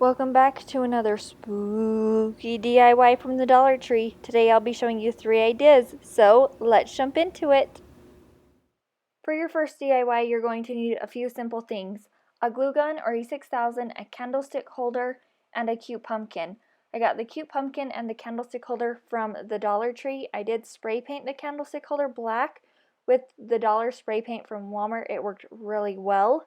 Welcome back to another spooky DIY from the Dollar Tree. Today I'll be showing you 3 ideas, so let's jump into it. For your first DIY, you're going to need a few simple things: a glue gun or E6000, a candlestick holder, and a cute pumpkin. I got the cute pumpkin and the candlestick holder from the Dollar Tree. I did spray paint the candlestick holder black with the dollar spray paint from Walmart. It worked really well.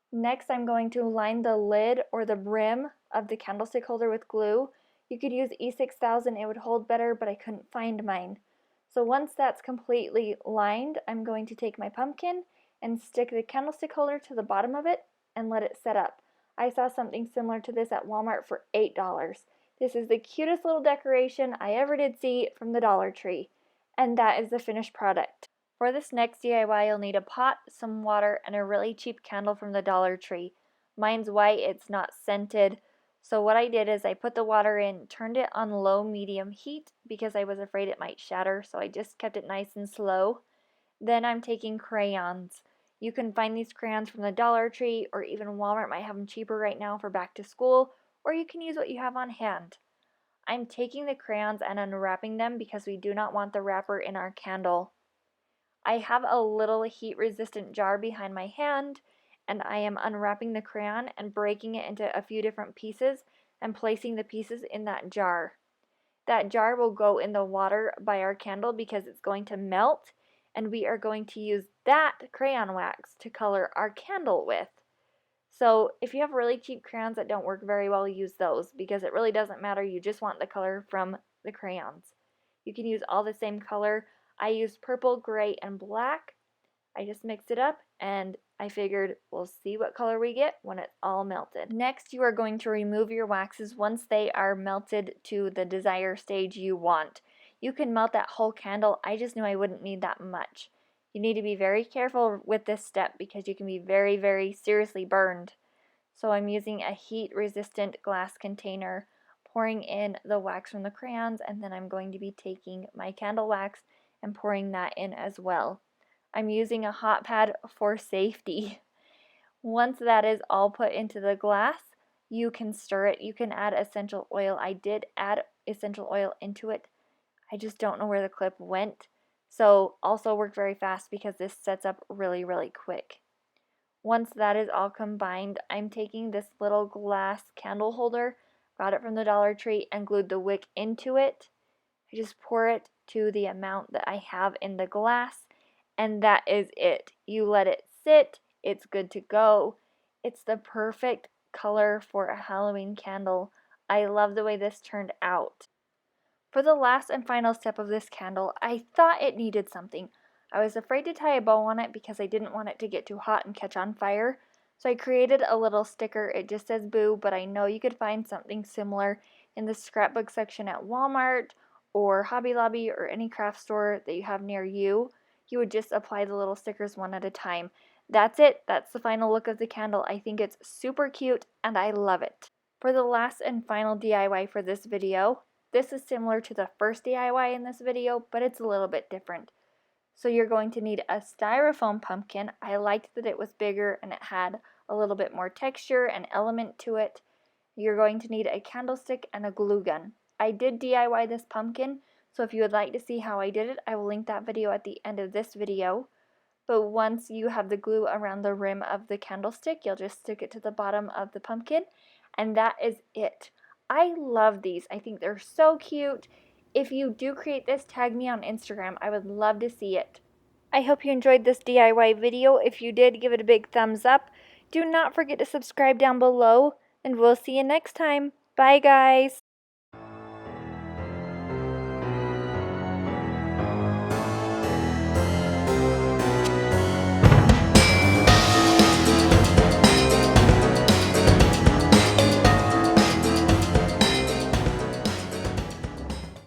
Next, I'm going to line the lid or the brim of the candlestick holder with glue. You could use E6000, it would hold better, but I couldn't find mine. So once that's completely lined, I'm going to take my pumpkin and stick the candlestick holder to the bottom of it and let it set up. I saw something similar to this at Walmart for $8. This is the cutest little decoration I ever did see from the Dollar Tree. And that is the finished product. For this next DIY, you'll need a pot, some water, and a really cheap candle from the Dollar Tree. Mine's white, it's not scented. So what I did is I put the water in, turned it on low-medium heat because I was afraid it might shatter, so I just kept it nice and slow. Then I'm taking crayons. You can find these crayons from the Dollar Tree, or even Walmart might have them cheaper right now for back to school, or you can use what you have on hand. I'm taking the crayons and unwrapping them because we do not want the wrapper in our candle. I have a little heat-resistant jar behind my hand, and I am unwrapping the crayon and breaking it into a few different pieces and placing the pieces in that jar. That jar will go in the water by our candle because it's going to melt, and we are going to use that crayon wax to color our candle with. So if you have really cheap crayons that don't work very well, use those because it really doesn't matter. You just want the color from the crayons. You can use all the same color. I used purple, gray, and black. I just mixed it up and I figured we'll see what color we get when it's all melted. Next, you are going to remove your waxes once they are melted to the desired stage you want. You can melt that whole candle. I just knew I wouldn't need that much. You need to be very careful with this step because you can be very, very seriously burned. So I'm using a heat-resistant glass container, pouring in the wax from the crayons, and then I'm going to be taking my candle wax and pouring that in as well. I'm using a hot pad for safety. Once that is all put into the glass, you can stir it. You can add essential oil. I did add essential oil into it. I just don't know where the clip went. So also work very fast because this sets up really, really quick. Once that is all combined, I'm taking this little glass candle holder, got it from the Dollar Tree, and glued the wick into it. I just pour it to the amount that I have in the glass, and that is it. You let it sit, it's good to go. It's the perfect color for a Halloween candle. I love the way this turned out. For the last and final step of this candle, I thought it needed something. I was afraid to tie a bow on it because I didn't want it to get too hot and catch on fire. So I created a little sticker. It just says boo, but I know you could find something similar in the scrapbook section at Walmart or Hobby Lobby or any craft store that you have near you. You would just apply the little stickers one at a time. That's it. That's the final look of the candle. I think it's super cute and I love it. For the last and final DIY for this video, this is similar to the first DIY in this video, but it's a little bit different. So you're going to need a styrofoam pumpkin. I liked that it was bigger and it had a little bit more texture and element to it. You're going to need a candlestick and a glue gun. I did DIY this pumpkin, so if you would like to see how I did it, I will link that video at the end of this video. But once you have the glue around the rim of the candlestick, you'll just stick it to the bottom of the pumpkin, and that is it. I love these. I think they're so cute. If you do create this, tag me on Instagram. I would love to see it. I hope you enjoyed this DIY video. If you did, give it a big thumbs up. Do not forget to subscribe down below, and we'll see you next time. Bye, guys.